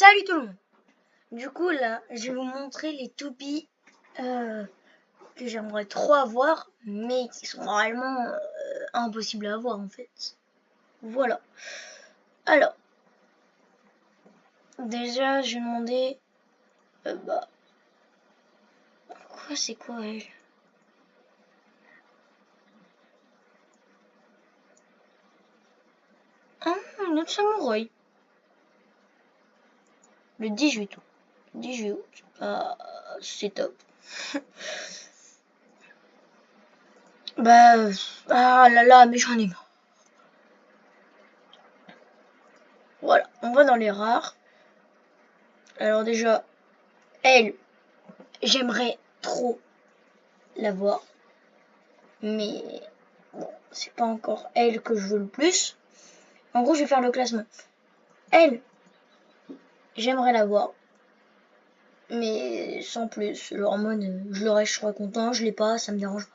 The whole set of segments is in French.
Salut tout le monde. Du coup là, je vais vous montrer les toupies que j'aimerais trop avoir, mais qui sont réellement impossibles à avoir en fait. Voilà. Alors, déjà, je vais demander... Quoi, c'est quoi elle? Ah, notre samouraï. Le 18 août. 18 août. C'est top. Ah là là, mais j'en ai marre. Voilà, on va dans les rares. Alors déjà, elle, j'aimerais trop l'avoir. Mais bon, c'est pas encore elle que je veux le plus. En gros, je vais faire le classement. Elle, j'aimerais l'avoir. Mais sans plus. Genre en mode, je l'aurais, je serais content. Je l'ai pas, ça me dérange pas.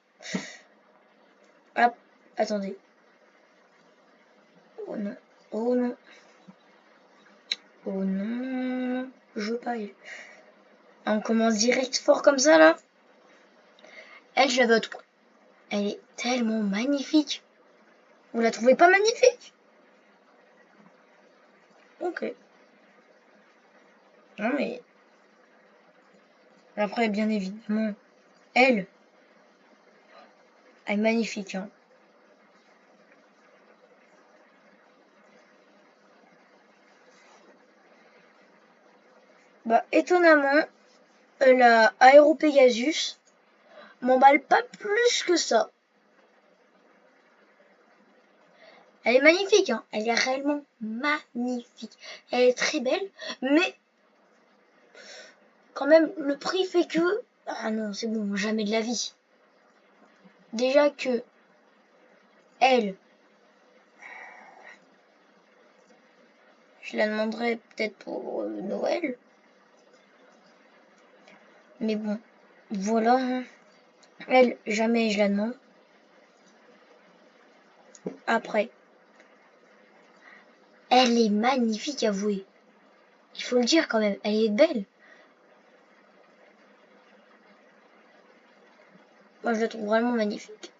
Hop, attendez. Oh non. Oh non. Oh non. Je veux pas elle. On commence direct fort comme ça là. Elle, je la veux à tout prix. Elle est tellement magnifique. Vous la trouvez pas magnifique? Ok. Non mais... Après, bien évidemment, elle est magnifique. Hein. Bah, étonnamment, la Aero Pegasus m'emballe pas plus que ça. Elle est magnifique, hein. Elle est réellement magnifique. Elle est très belle, mais quand même, le prix fait que... Ah non, c'est bon, jamais de la vie. Déjà que elle, je la demanderais peut-être pour Noël. Mais bon, voilà. Hein. Elle, jamais je la demande. Après, elle est magnifique, avouez. Il faut le dire quand même, elle est belle. Moi, je la trouve vraiment magnifique.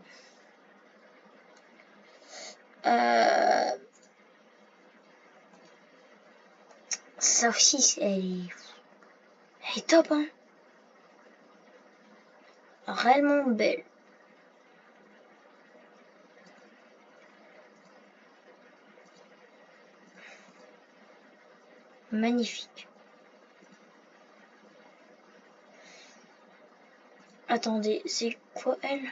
Ça aussi, elle est top, hein. Réellement belle. Magnifique. Attendez, c'est quoi elle?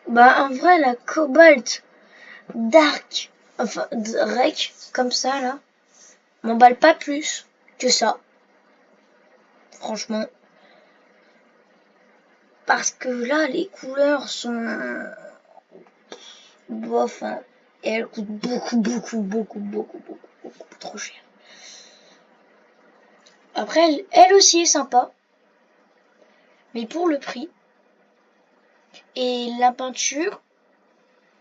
Bah en vrai la Cobalt Dark, enfin Rec, comme ça là, m'emballe pas plus que ça. Franchement. Parce que là les couleurs sont bof hein, et elles coûtent beaucoup trop cher. Après elle aussi est sympa. Mais pour le prix. Et la peinture.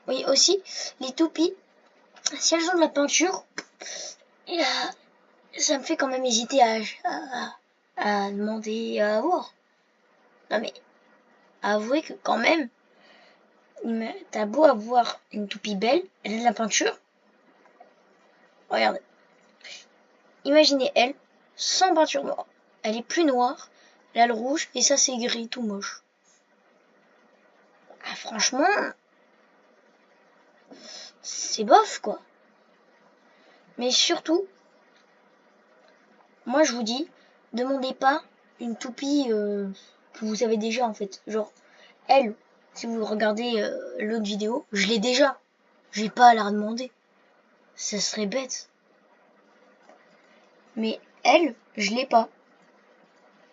Oui aussi, les toupies. Si elles ont de la peinture, ça me fait quand même hésiter à demander à avoir. Non mais, avouez que quand même, t'as beau avoir une toupie belle, elle a de la peinture. Regardez. Imaginez elle, sans peinture noire. Elle est plus noire, elle a le rouge, et ça c'est gris, tout moche. Ah franchement, c'est bof quoi. Mais surtout, moi je vous dis, demandez pas une toupie que vous avez déjà en fait. Genre, elle, si vous regardez l'autre vidéo, je l'ai déjà. J'ai pas à la redemander. Ça serait bête. Mais elle, je l'ai pas.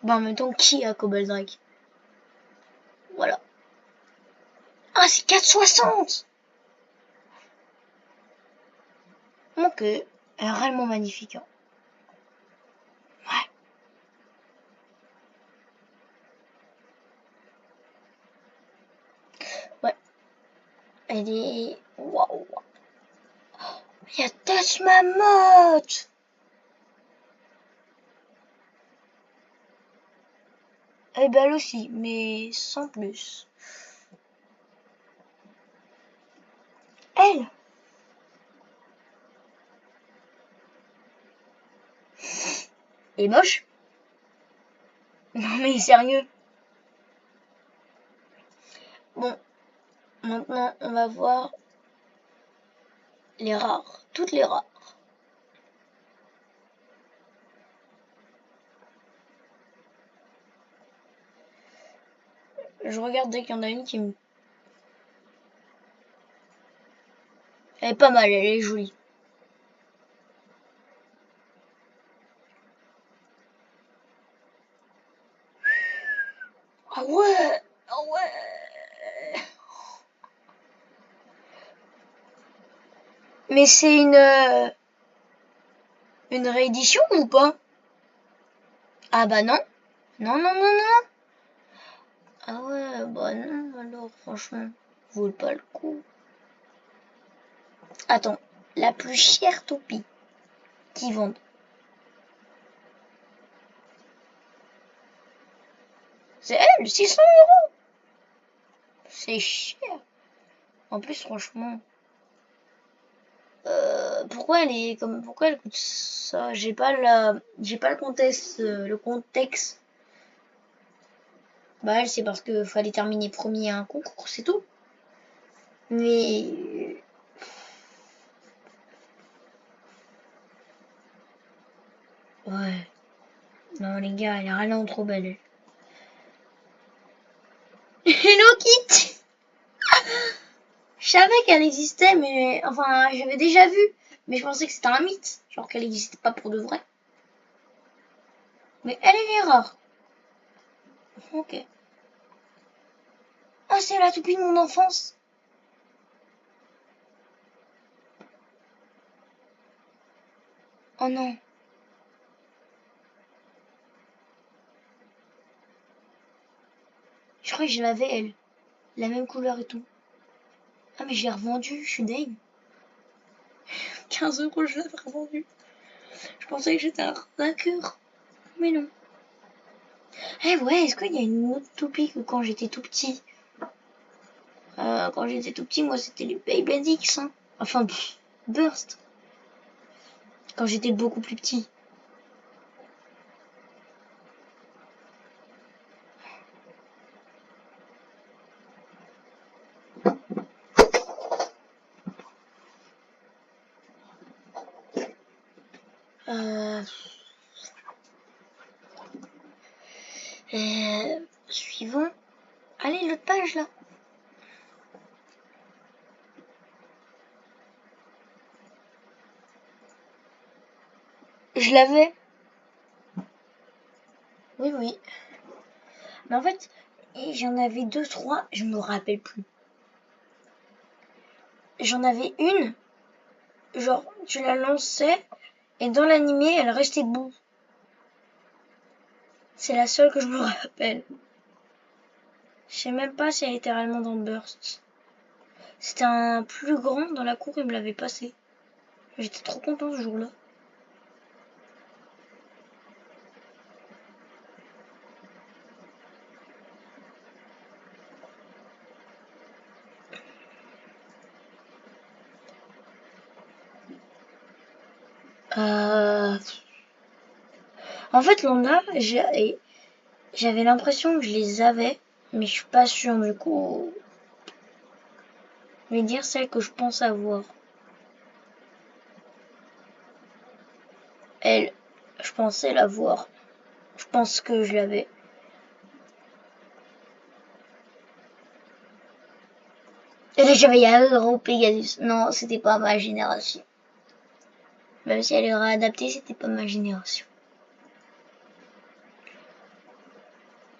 Bah en même temps, qui a Cobalt Drake? Voilà. Ah, c'est 4,60. Ok, elle est réellement magnifique. Hein. Ouais. Ouais. Elle est... waouh. Il y a Touch Mammoth. Elle est belle aussi, mais sans plus. Elle est moche. Non mais sérieux. Bon, maintenant on va voir les rares, toutes les rares. Je regarde dès qu'il y en a une qui me... Elle est pas mal, elle est jolie. Ah ouais, ah ouais. Mais c'est une réédition ou pas? Ah bah non. Non, non, non, non. Ah ouais, bah non, alors franchement, vaut pas le coup. Attends, la plus chère toupie qui vendent. C'est elle, 600 €. C'est cher. En plus, franchement, pourquoi elle est comme, pourquoi elle coûte ça? J'ai pas le contexte, le contexte. Bah elle, c'est parce que fallait terminer premier à un concours, c'est tout. Mais ouais, non les gars, elle est vraiment trop belle. Hello Kitty. Je savais qu'elle existait, mais enfin, j'avais déjà vu. Mais je pensais que c'était un mythe, genre qu'elle n'existait pas pour de vrai. Mais elle est rare. Ok. Ah, c'est la toupie de mon enfance. Oh non. Je crois que je l'avais, elle. La même couleur et tout. Ah, mais je l'ai revendue, je suis dingue. 15 €, je l'avais revendue. Je pensais que j'étais un arnaqueur. Mais non. Eh ouais, est-ce qu'il y a une autre toupie que quand j'étais tout petit? Quand j'étais tout petit, moi, c'était les Beyblade X. Hein. Enfin, Burst. Quand j'étais beaucoup plus petit. Euh... Suivant. Allez, l'autre page, là. Je l'avais. Oui, oui. Mais en fait, j'en avais deux, trois, je me rappelle plus. J'en avais une, genre, tu la lançais, et dans l'animé, elle restait debout. C'est la seule que je me rappelle. Je sais même pas si elle était réellement dans Burst. C'était un plus grand dans la cour, il me l'avait passé. J'étais trop content ce jour-là. En fait, Landa, j'avais l'impression que je les avais, mais je suis pas sûre du coup. Je vais dire celle que je pense avoir. Elle, je pensais l'avoir. Je pense que je l'avais. Et là, j'avais un gros Pegasus. Non, c'était pas ma génération. Même si elle est réadaptée, c'était pas ma génération.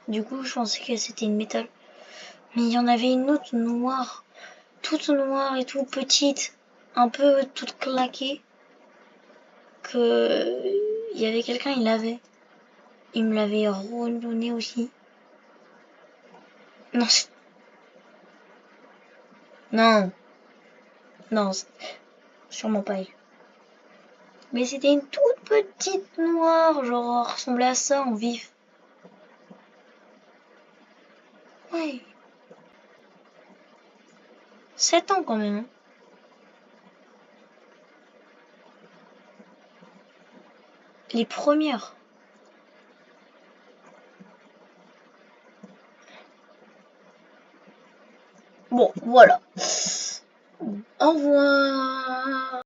Du coup, je pensais que c'était une métal. Mais il y en avait une autre noire. Toute noire et tout petite. Un peu toute claquée. Que il y avait quelqu'un, il l'avait. Il me l'avait redonné aussi. Non, non. Non, sûrement pas elle. Mais c'était une toute petite noire, genre ressemblait à ça en vif. Ouais. 7 ans quand même. Hein. Les premières. Bon, voilà. Au revoir.